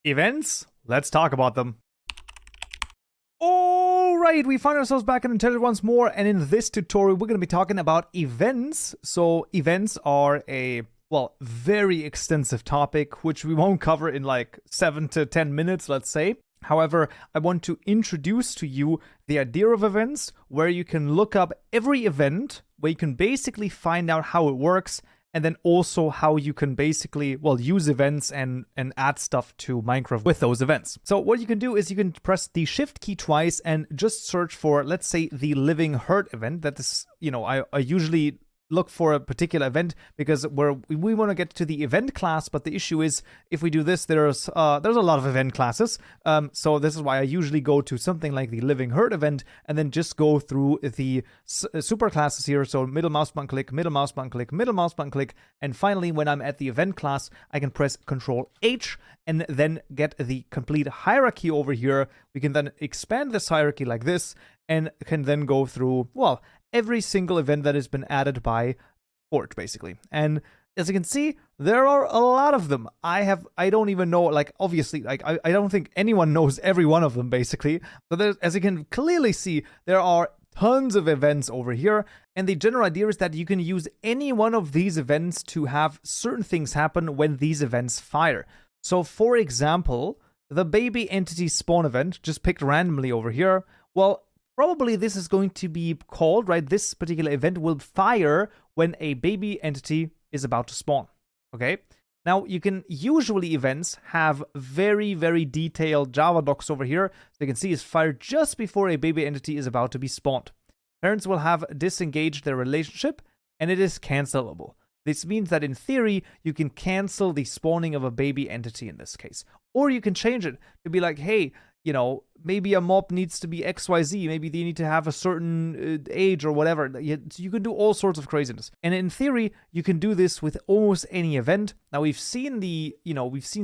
Events? Let's talk about them. Alright, we find ourselves back in Intelligent once more, and in this tutorial we're going to be talking about events. So events are a, well, very extensive topic, which we won't cover in like 7 to 10 minutes, let's say. However, I want to introduce to you the idea of events, where you can look up every event, where you can basically find out how it works, and then also how you can basically, well, use events and add stuff to Minecraft with those events. So what you can do is you can press the Shift key twice and just search for, let's say, the Living Hurt event. That is, you know, I usually look for a particular event because we want to get to the event class, but the issue is if we do this, there's a lot of event classes. So this is why I usually go to something like the Living Hurt event and then just go through the super classes here. So middle mouse button click, middle mouse button click, middle mouse button click, and finally when I'm at the event class, I can press Control H and then get the complete hierarchy over here. We can then expand this hierarchy like this and can then go through, well, every single event that has been added by Forge, basically. And as you can see, there are a lot of them. I don't even know, like, obviously, like, I don't think anyone knows every one of them, basically. So there's, as you can clearly see, there are tons of events over here. And the general idea is that you can use any one of these events to have certain things happen when these events fire. So, for example, the baby entity spawn event, just picked randomly over here, well, probably this is going to be called, right? This particular event will fire when a baby entity is about to spawn, okay? Now, you can usually events have very, very detailed Java docs over here. So you can see it's fired just before a baby entity is about to be spawned. Parents will have disengaged their relationship and it is cancelable. This means that in theory, you can cancel the spawning of a baby entity in this case. Or you can change it to be like, hey, you know, maybe a mob needs to be XYZ. Maybe they need to have a certain age or whatever. You can do all sorts of craziness. And in theory, you can do this with almost any event. Now, we've seen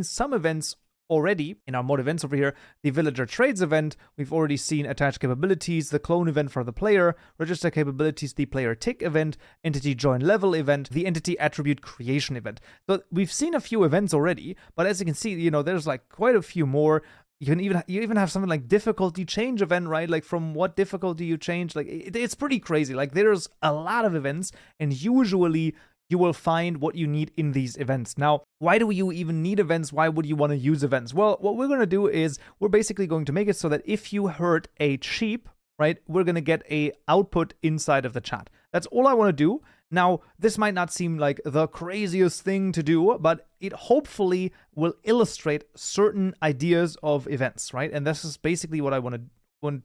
some events already in our mod events over here. The villager trades event, we've already seen attach capabilities, the clone event for the player, register capabilities, the player tick event, entity join level event, the entity attribute creation event. So we've seen a few events already, but as you can see, you know, there's like quite a few more. You even have something like difficulty change event, right? Like from what difficulty you change, like it's pretty crazy. Like there's a lot of events, and usually you will find what you need in these events. Now, why do you even need events? Why would you want to use events? Well, what we're going to do is we're basically going to make it so that if you hurt a sheep, right, we're going to get a output inside of the chat. That's all I want to do. Now, this might not seem like the craziest thing to do, but it hopefully will illustrate certain ideas of events, right? And this is basically what I want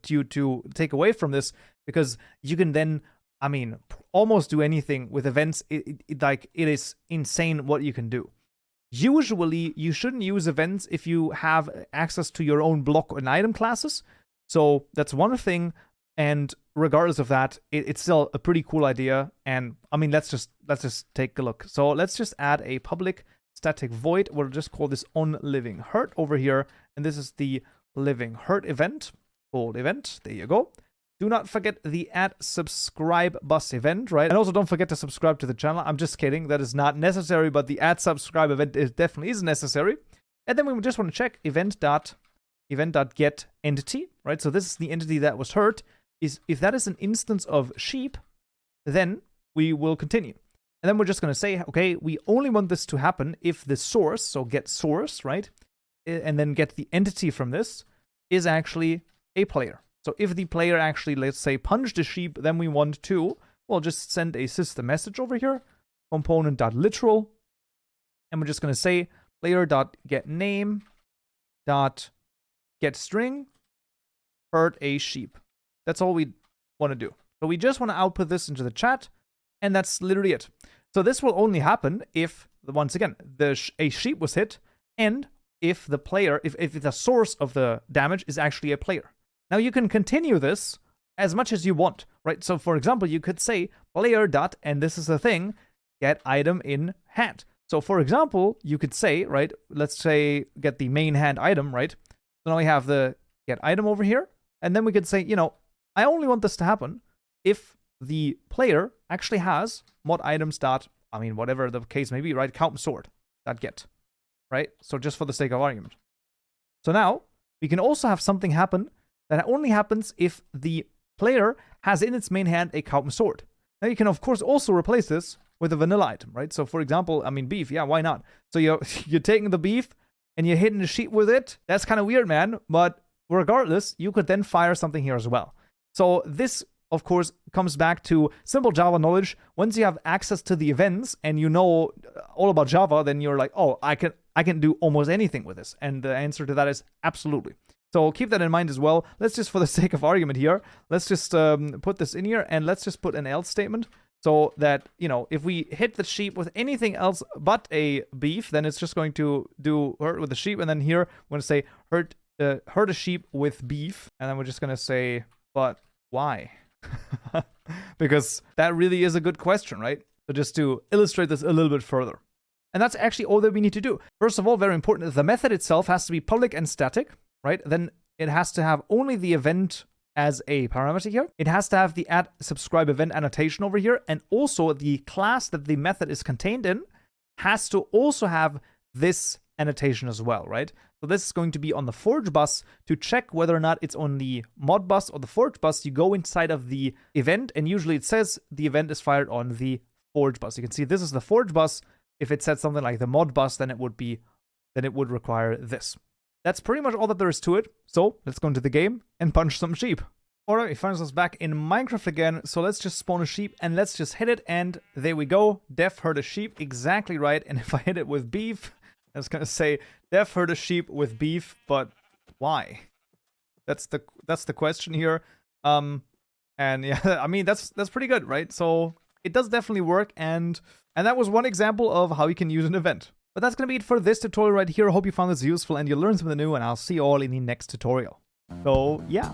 you to take away from this, because you can then, I mean, almost do anything with events. It is insane what you can do. Usually, you shouldn't use events if you have access to your own block and item classes. So that's one thing. And regardless of that, it's still a pretty cool idea. And I mean, let's just take a look. So let's just add a public static void. We'll just call this on Living Hurt over here. And this is the Living Hurt event. Old event. There you go. Do not forget the @subscribe bus event, right? And also don't forget to subscribe to the channel. I'm just kidding. That is not necessary, but the @subscribe event definitely is necessary. And then we just want to check event.get entity, right? So this is the entity that was hurt. If that is an instance of sheep, then we will continue. And then we're just going to say, okay, we only want this to happen if the source, so get source, right? And then get the entity from this is actually a player. So if the player actually, let's say, punched a sheep, then we want to, well, just send a system message over here, component.literal, and we're just going to say player.getName.getString hurt a sheep. That's all we want to do. So we just want to output this into the chat, and that's literally it. So this will only happen if, once again, a sheep was hit, and if the player, if the source of the damage is actually a player. Now you can continue this as much as you want, right? So for example, you could say player dot, and this is the thing, get item in hand. So for example, you could say, right, let's say get the main hand item, right? So now we have the get item over here, and then we could say, you know, I only want this to happen if the player actually has mod items dot, I mean, whatever the case may be, right? Kaupenjoe dot get, right? So just for the sake of argument. So now we can also have something happen that only happens if the player has in its main hand a Kaupen sword. Now you can of course also replace this with a vanilla item, right? So for example, I mean beef, yeah, why not? So you're taking the beef and you're hitting the sheep with it. That's kind of weird, man. But regardless, you could then fire something here as well. So this, of course, comes back to simple Java knowledge. Once you have access to the events and you know all about Java, then you're like, oh, I can do almost anything with this. And the answer to that is absolutely. So keep that in mind as well. Let's just, for the sake of argument here, let's just put this in here and let's just put an else statement. So that, you know, if we hit the sheep with anything else but a beef, then it's just going to do hurt with the sheep. And then here, we're going to say hurt a sheep with beef. And then we're just going to say, but why? Because that really is a good question, right? So just to illustrate this a little bit further. And that's actually all that we need to do. First of all, very important, the method itself has to be public and static, right? Then it has to have only the event as a parameter here. It has to have the add subscribe event annotation over here. And also the class that the method is contained in has to also have this annotation as well, right? So this is going to be on the forge bus. To check whether or not it's on the mod bus or the forge bus, you go inside of the event and usually it says the event is fired on the forge bus. You can see this is the forge bus. If it said something like the mod bus, then it would require this. That's pretty much all that there is to it. So let's go into the game and punch some sheep. Alright, we find ourselves back in Minecraft again. So let's just spawn a sheep and let's just hit it. And there we go. Def heard a sheep. Exactly right. And if I hit it with beef, I was going to say Def heard a sheep with beef, but why? That's the question here. And yeah, I mean, that's pretty good, right? So it does definitely work. And that was one example of how you can use an event. But that's going to be it for this tutorial right here. I hope you found this useful and you learned something new, and I'll see you all in the next tutorial. So, yeah.